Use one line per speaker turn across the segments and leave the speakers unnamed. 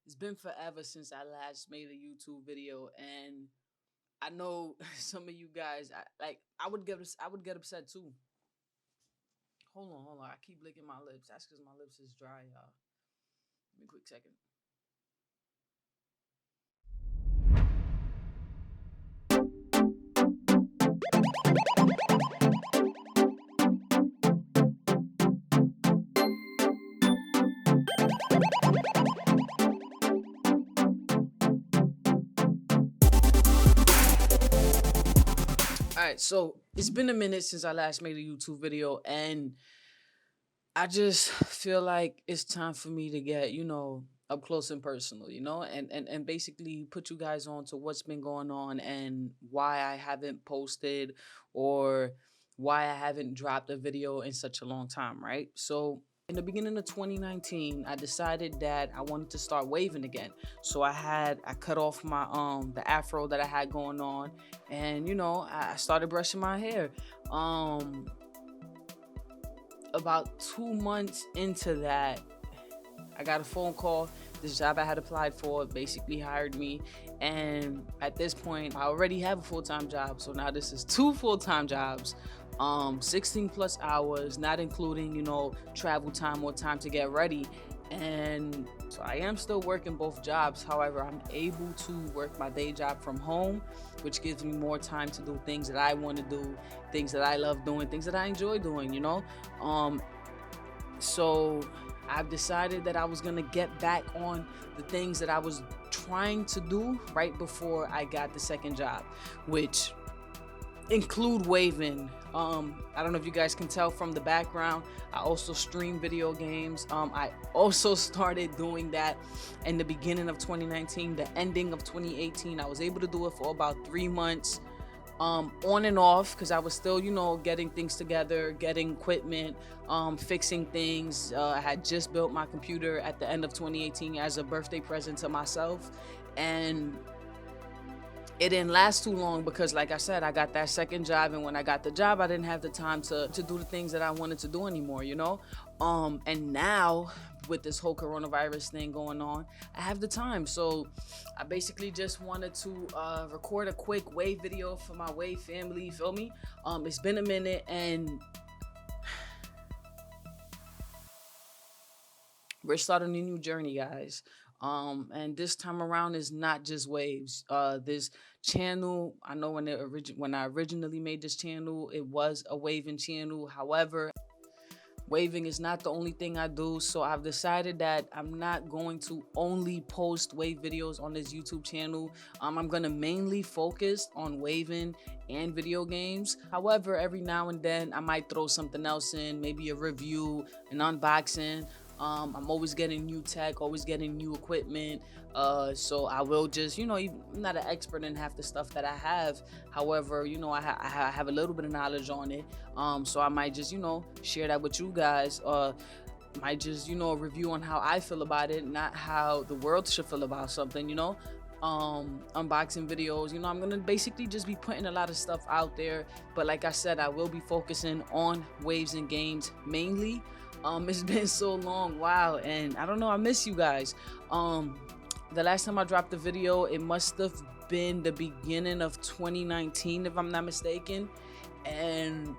It's been forever since I last made a YouTube video, and I know some of you guys, I would get upset too. Hold on. I keep licking my lips. That's because my lips is dry, y'all. Give me a quick second. All right, so it's been a minute since I last made a YouTube video, and I just feel like it's time for me to get, up close and personal, and basically put you guys on to what's been going on and why I haven't posted or why I haven't dropped a video in such a long time, right? So in the beginning of 2019, I decided that I wanted to start waving again. So I cut off my the afro that I had going on, and I started brushing my hair. Um about 2 months into that, I got a phone call. This job I had applied for basically hired me. And at this point, I already have a full-time job. So now this is two full-time jobs, 16 plus hours, not including, travel time or time to get ready. And so I am still working both jobs. However, I'm able to work my day job from home, which gives me more time to do things that I want to do, things that I love doing, things that I enjoy doing. Um, so I've decided that I was gonna get back on the things that I was trying to do right before I got the second job, which include waving. I don't know if you guys can tell from the background. I also stream video games. I also started doing that in the beginning of 2019, the ending of 2018. I was able to do it for about 3 months, on and off, because I was still, getting things together, getting equipment, fixing things. I had just built my computer at the end of 2018 as a birthday present to myself, and it didn't last too long because, like I said, I got that second job, and when I got the job, I didn't have the time to do the things that I wanted to do anymore. And now with this whole coronavirus thing going on, I have the time. So I basically just wanted to record a quick wave video for my wave family. You feel me? It's been a minute, and we're starting a new journey, guys. And this time around is not just waves. This channel, I know when I originally made this channel, it was a waving channel. However, waving is not the only thing I do, so I've decided that I'm not going to only post wave videos on this YouTube channel. I'm gonna mainly focus on waving and video games. However, every now and then I might throw something else in, maybe a review, an unboxing. I'm always getting new tech, always getting new equipment. So I will just, I'm not an expert in half the stuff that I have. However, I have a little bit of knowledge on it. So I might just, share that with you guys. Might just, review on how I feel about it, not how the world should feel about something. Unboxing videos. I'm gonna basically just be putting a lot of stuff out there. But like I said, I will be focusing on waves and games mainly. It's been so long, wow, and I don't know, I miss you guys. The last time I dropped a video, it must have been the beginning of 2019, if I'm not mistaken. And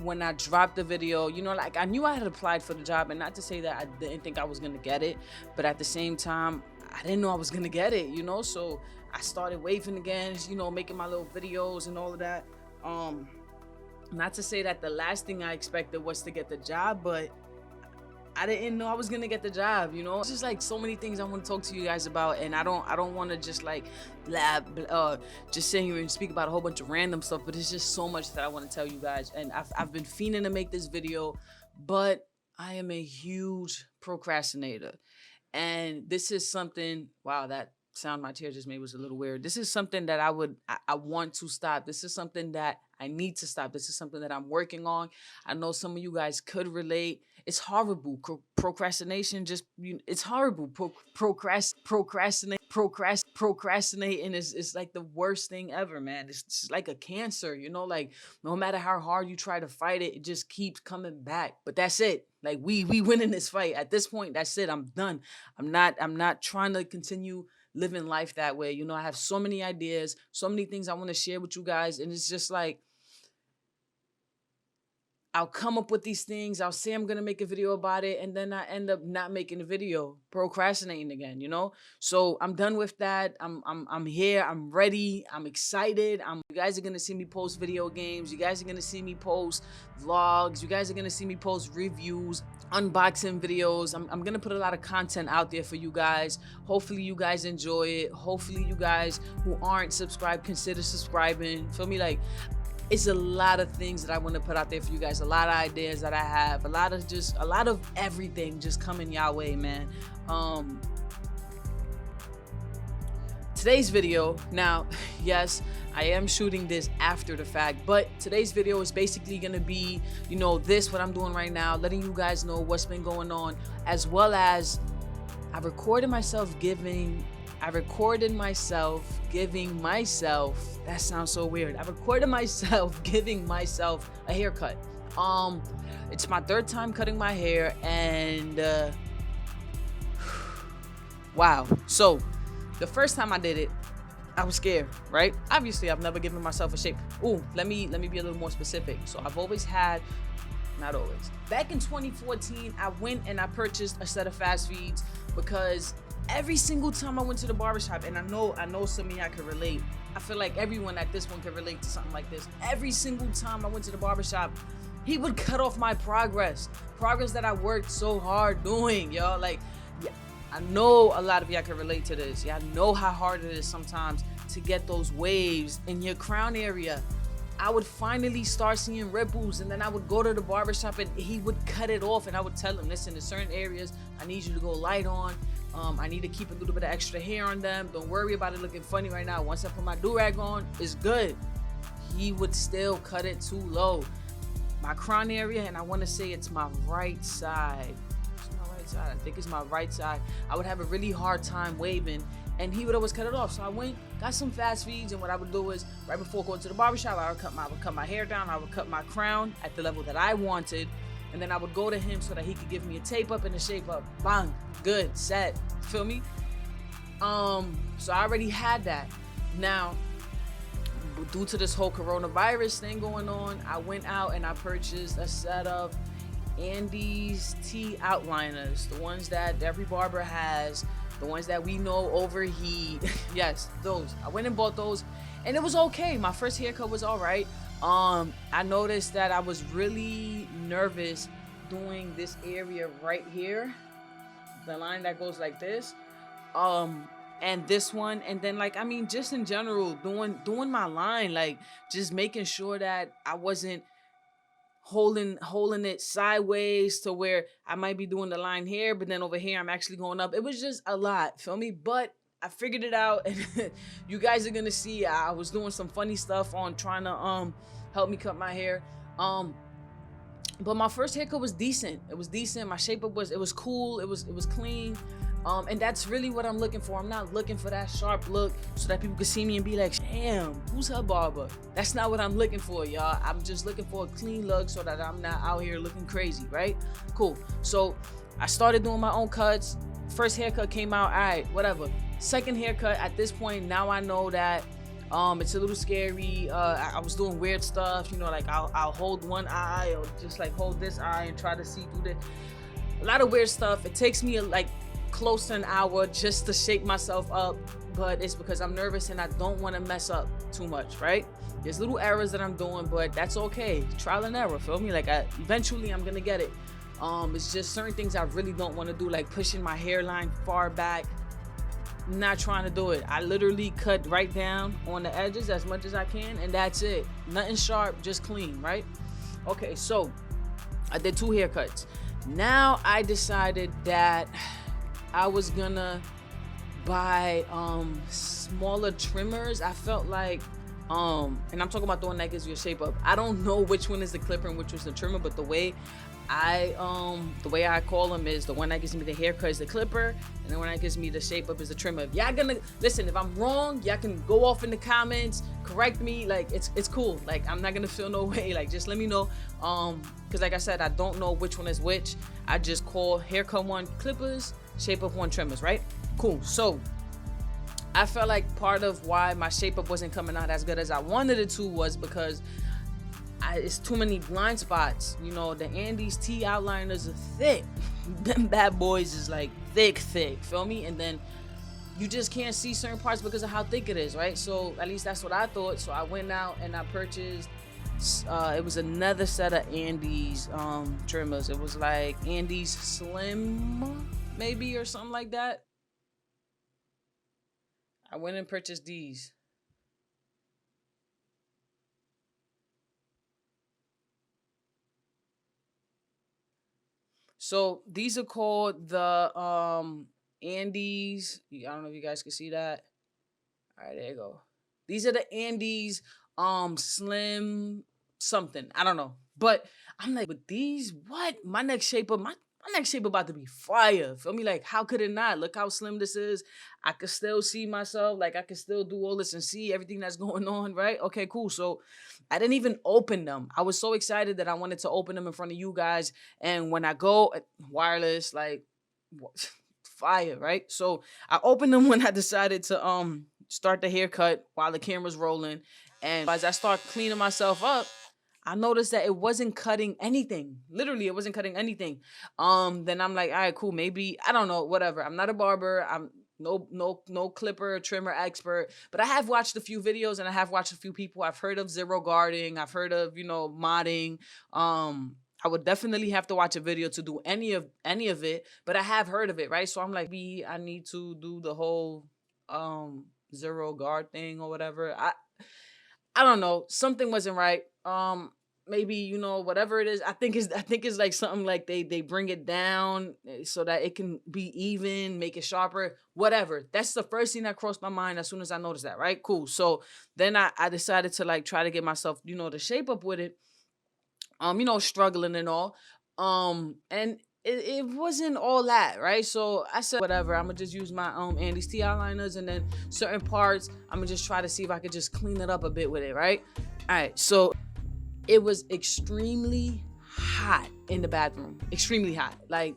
when I dropped the video, like, I knew I had applied for the job, and not to say that I didn't think I was gonna get it, but at the same time, I didn't know I was gonna get it. So I started waving again, making my little videos and all of that. Not to say that the last thing I expected was to get the job, but I didn't know I was gonna get the job. It's just like so many things I want to talk to you guys about, and I don't want to just like just sit here and speak about a whole bunch of random stuff, but it's just so much that I want to tell you guys, and I've been fiending to make this video, but I am a huge procrastinator. And this is something, wow, that sound my tear just made was a little weird. This is something that I want to stop. This is something that I need to stop. This is something that I'm working on. I know some of you guys could relate. It's horrible. Procrastination it's horrible. Procrastinating is like the worst thing ever, man. It's like a cancer, like no matter how hard you try to fight it, it just keeps coming back. But that's it. Like we winning this fight. At this point, that's it. I'm done. I'm not trying to continue living life that way. You know, I have so many ideas, so many things I want to share with you guys. And it's just like I'll come up with these things. I'll say I'm gonna make a video about it, and then I end up not making the video, procrastinating again. You know, so I'm done with that. I'm here. I'm ready. I'm excited. You guys are gonna see me post video games. You guys are gonna see me post vlogs. You guys are gonna see me post reviews, unboxing videos. I'm gonna put a lot of content out there for you guys. Hopefully you guys enjoy it. Hopefully you guys who aren't subscribed consider subscribing. Feel me? Like, it's a lot of things that I want to put out there for you guys, a lot of ideas that I have, a lot of everything just coming your way, man. Today's video, now, yes, I am shooting this after the fact, but today's video is basically gonna be, you know, what I'm doing right now, letting you guys know what's been going on, as well as I recorded myself giving myself, that sounds so weird. I recorded myself giving myself a haircut. It's my third time cutting my hair, and wow. So the first time I did it, I was scared, right? Obviously, I've never given myself a shape. Ooh, let me be a little more specific. So I've always had, not always. Back in 2014, I went and I purchased a set of fast feeds because every single time I went to the barbershop, and I know some of y'all can relate. I feel like everyone at this one can relate to something like this. Every single time I went to the barbershop, he would cut off my progress that I worked so hard doing, y'all. Like, yeah, I know a lot of y'all can relate to this. Y'all know how hard it is sometimes to get those waves in your crown area. I would finally start seeing ripples, and then I would go to the barbershop and he would cut it off, and I would tell him, listen, in certain areas, I need you to go light on. I need to keep a little bit of extra hair on them. Don't worry about it looking funny right now. Once I put my do-rag on, it's good. He would still cut it too low. My crown area, and I want to say it's my right side. It's my right side. I think it's my right side. I would have a really hard time waving, and he would always cut it off. So I went, got some fast feeds, and what I would do is, right before going to the barbershop, I would cut my hair down. I would cut my crown at the level that I wanted. And then I would go to him so that he could give me a tape up and a shape up. Bang, good, set, feel me? So I already had that. Now, due to this whole coronavirus thing going on, I went out and I purchased a set of Andes T outliners, the ones that every barber has, the ones that we know overheat. Yes, those. I went and bought those, and it was okay. My first haircut was all right. I noticed that I was really nervous doing this area right here, the line that goes like this, and this one, and then, like, I mean, just in general, doing my line, like, just making sure that I wasn't holding it sideways to where I might be doing the line here, but then over here I'm actually going up. It was just a lot, feel me? But I figured it out, and you guys are gonna see I was doing some funny stuff on trying to help me cut my hair. But my first haircut was decent. It was decent. My shape up was cool. It was clean. And that's really what I'm looking for. I'm not looking for that sharp look so that people can see me and be like, damn, who's her barber? That's not what I'm looking for, y'all. I'm just looking for a clean look so that I'm not out here looking crazy, right? Cool. So I started doing my own cuts. First haircut came out, all right, whatever. Second haircut, at this point, now I know that it's a little scary. I was doing weird stuff, you know, like I'll hold one eye or just like hold this eye and try to see through a lot of weird stuff. It takes me like close to an hour just to shake myself up, but it's because I'm nervous and I don't want to mess up too much, right? There's little errors that I'm doing, but that's okay. Trial and error, feel me? Like eventually I'm gonna get it. It's just certain things I really don't want to do, like pushing my hairline far back. Not trying to do it. I literally cut right down on the edges as much as I can, and that's it. Nothing sharp, just clean, right? Okay, so I did 2 haircuts. Now I decided that I was gonna buy smaller trimmers. I felt like and I'm talking about the one that gives you a shape up. I don't know which one is the clipper and which was the trimmer, but the way The way I call them is the one that gives me the haircut is the clipper, and the one that gives me the shape up is the trimmer. If y'all gonna listen, if I'm wrong, y'all can go off in the comments, correct me. Like it's cool. Like I'm not gonna feel no way. Like just let me know. Because like I said, I don't know which one is which. I just call haircut one clippers, shape up one trimmers, right? Cool. So I felt like part of why my shape up wasn't coming out as good as I wanted it to was because it's too many blind spots. You know, the Andes T outliners are thick. Them bad boys is like thick, feel me? And then you just can't see certain parts because of how thick it is, right? So at least that's what I thought. So I went out and I purchased, it was another set of Andes trimmers. It was like Andes Slim, maybe, or something like that. I went and purchased these. So these are called the Andes. I don't know if you guys can see that. All right, there you go. These are the Andes Slim something. I don't know. But I'm like, but these, what? My next shape up, my next shape about to be fire. Feel me? Like, how could it not? Look how slim this is. I could still see myself. Like, I could still do all this and see everything that's going on, right? Okay, cool. So I didn't even open them. I was so excited that I wanted to open them in front of you guys. And when I go wireless, like fire, right? So I opened them when I decided to start the haircut while the camera's rolling. And as I start cleaning myself up, I noticed that it wasn't cutting anything. Literally, it wasn't cutting anything. Then I'm like, all right, cool. Maybe, I don't know, whatever. I'm not a barber. I'm no clipper, trimmer expert. But I have watched a few videos and I have watched a few people. I've heard of zero guarding. I've heard of, modding. I would definitely have to watch a video to do any of it, but I have heard of it, right? So I'm like, I need to do the whole zero guard thing or whatever. I don't know. Something wasn't right. Maybe, whatever it is. I think it's like something like they bring it down so that it can be even, make it sharper, whatever. That's the first thing that crossed my mind as soon as I noticed that, right? Cool. So then I decided to like try to get myself, the shape up with it. Struggling and all. And it wasn't all that, right? So I said, whatever, I'm gonna just use my Andes T eyeliners, and then certain parts, I'm gonna just try to see if I could just clean it up a bit with it, right? All right, so it was extremely hot in the bathroom, extremely hot. Like,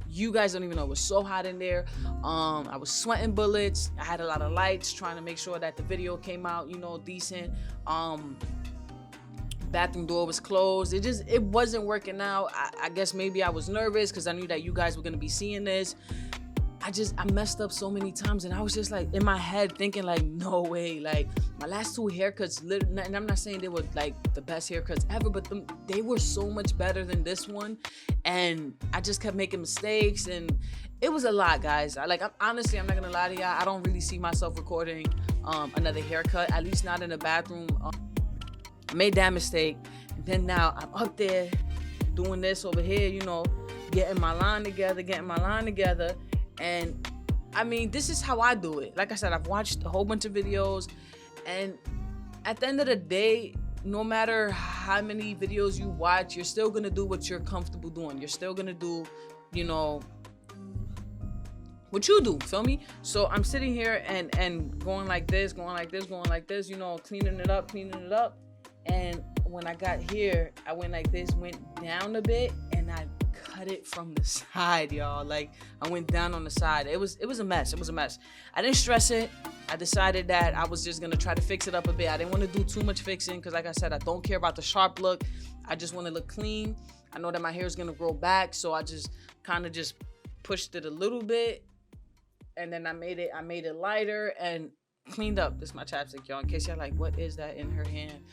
you guys don't even know, it was so hot in there. I was sweating bullets. I had a lot of lights trying to make sure that the video came out, decent. Bathroom door was closed. It wasn't working out. I guess maybe I was nervous because I knew that you guys were gonna be seeing this. I messed up so many times, and I was just like in my head thinking like, no way. Like my last two haircuts, and I'm not saying they were like the best haircuts ever, but they were so much better than this one. And I just kept making mistakes, and it was a lot, guys. Honestly, I'm not gonna lie to y'all. I don't really see myself recording another haircut, at least not in the bathroom. I made that mistake, and then now I'm up there doing this over here, getting my line together, and I mean, this is how I do it. Like I said, I've watched a whole bunch of videos, and at the end of the day, no matter how many videos you watch, you're still gonna do what you're comfortable doing. You're still gonna do, what you do, feel me? So I'm sitting here and going like this, cleaning it up. And when I got here, I went like this, went down a bit, and I cut it from the side, y'all. Like, I went down on the side. It was a mess. I didn't stress it. I decided that I was just gonna try to fix it up a bit. I didn't want to do too much fixing because, like I said, I don't care about the sharp look. I just want to look clean. I know that my hair is gonna grow back, so I just kind of just pushed it a little bit, and then I made it lighter and cleaned up. This is my chapstick, y'all, in case y'all like, what is that in her hand?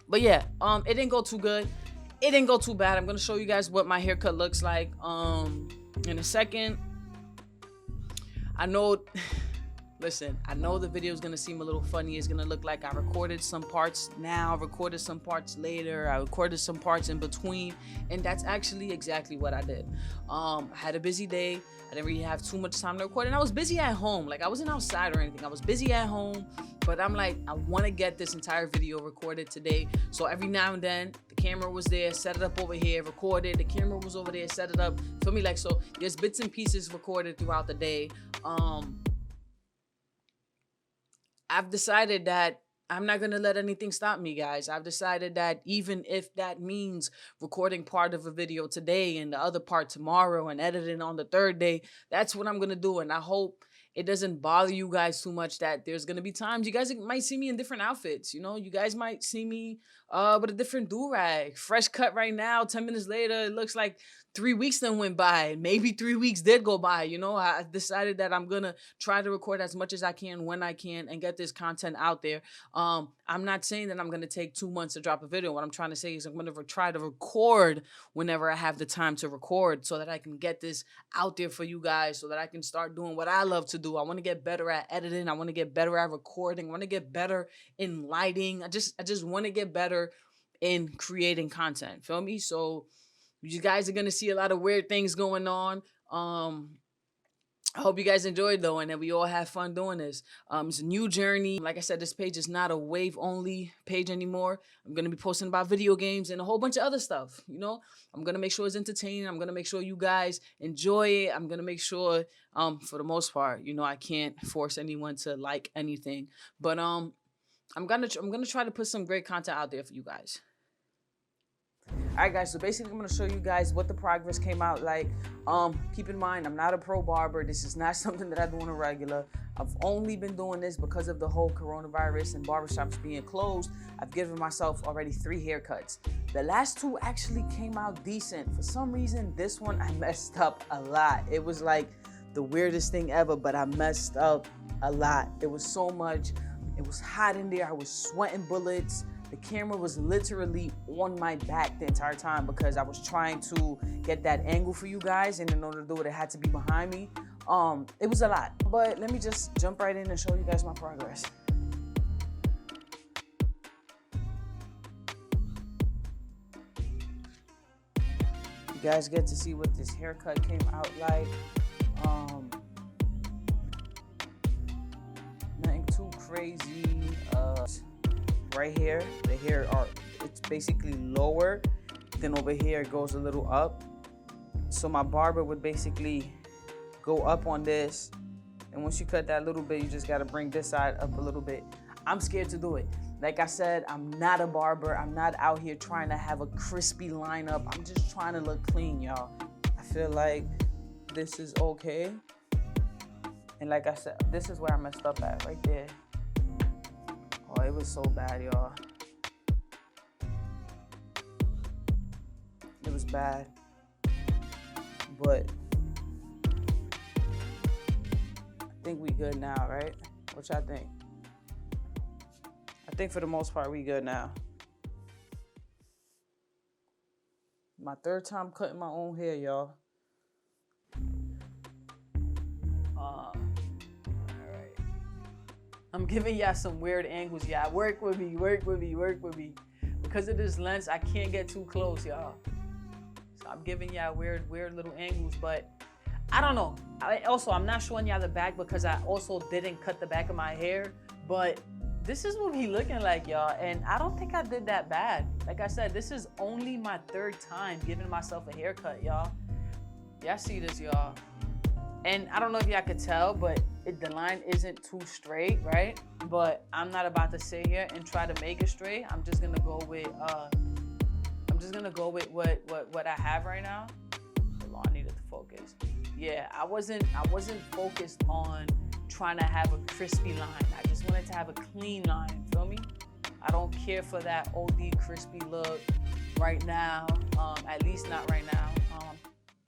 But yeah, it didn't go too good. It didn't go too bad. I'm gonna show you guys what my haircut looks like in a second. I know Listen, I know the video is gonna seem a little funny. It's gonna look like I recorded some parts now, recorded some parts later, I recorded some parts in between, and that's actually exactly what I did. I had a busy day. I didn't really have too much time to record, and I was busy at home. Like I wasn't outside or anything. I was busy at home, but I'm like, I want to get this entire video recorded today. So every now and then, the camera was there, set it up over here, recorded. The camera was over there, set it up. Feel me? Like so, there's bits and pieces recorded throughout the day. I've decided that I'm not going to let anything stop me, guys. I've decided that even if that means recording part of a video today and the other part tomorrow and editing on the third day, that's what I'm going to do. And I hope it doesn't bother you guys too much that there's going to be times you guys might see me in different outfits. You know, you guys might see me with a different do-rag. Fresh cut right now, 10 minutes later, it looks like 3 weeks then went by. Maybe 3 weeks did go by. You know, I decided that I'm going to try to record as much as I can when I can and get this content out there. I'm not saying that I'm going to take 2 months to drop a video. What I'm trying to say is I'm going to try to record whenever I have the time to record so that I can get this out there for you guys, so that I can start doing what I love to do. I want to get better at editing. I want to get better at recording. I want to get better in lighting. I just want to get better in creating content. Feel me? So you guys are going to see a lot of weird things going on. I hope you guys enjoyed though, and that we all have fun doing this. It's a new journey. Like I said, this page is not a wave only page anymore. I'm gonna be posting about video games and a whole bunch of other stuff. You know, I'm gonna make sure it's entertaining. I'm gonna make sure you guys enjoy it. I'm gonna make sure, for the most part, you know, I can't force anyone to like anything, but I'm gonna try to put some great content out there for you guys. All right, guys, so basically I'm going to show you guys what the progress came out like. Keep in mind, I'm not a pro barber. This is not something that I do on a regular. I've only been doing this because of the whole coronavirus and barbershops being closed. I've given myself already 3 haircuts. The last 2 actually came out decent. For some reason, this one I messed up a lot. It was like the weirdest thing ever, but I messed up a lot. It was so much. It was hot in there. I was sweating bullets. The camera was literally on my back the entire time because I was trying to get that angle for you guys, and in order to do it, it had to be behind me. It was a lot, but let me just jump right in and show you guys my progress. You guys get to see what this haircut came out like. Nothing too crazy. Right here, the hair it's basically lower, then over here it goes a little up. So my barber would basically go up on this, and once you cut that little bit, you just got to bring this side up a little bit. I'm scared to do it. Like I said, I'm not a barber. I'm not out here trying to have a crispy lineup. I'm just trying to look clean, y'all. I feel like this is okay. And like I said, this is where I messed up at, right there. Oh, it was so bad, y'all. It was bad. But I think we good now, right? What y'all think? I think for the most part, we good now. My 3rd time cutting my own hair, y'all. I'm giving y'all some weird angles, y'all. Work with me, work with me, work with me. Because of this lens, I can't get too close, y'all. So I'm giving y'all weird little angles, but I don't know. I'm not showing y'all the back because I also didn't cut the back of my hair, but this is what he looking like, y'all. And I don't think I did that bad. Like I said, this is only my 3rd time giving myself a haircut, y'all. Y'all see this, y'all. And I don't know if y'all could tell, but the line isn't too straight, right? But I'm not about to sit here and try to make it straight. I'm just gonna go with what I have right now. Hold on, I needed to focus. Yeah, I wasn't focused on trying to have a crispy line. I just wanted to have a clean line, feel me? I don't care for that OD crispy look right now. At least not right now. All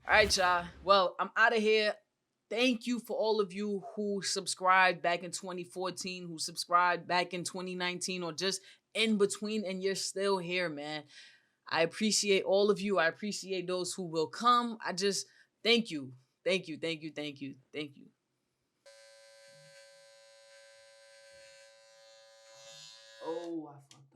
right, y'all. Well, I'm out of here. Thank you for all of you who subscribed back in 2014, who subscribed back in 2019, or just in between, and you're still here, man. I appreciate all of you. I appreciate those who will come. I just thank you. Thank you, thank you, thank you, thank you.
Oh, I fucking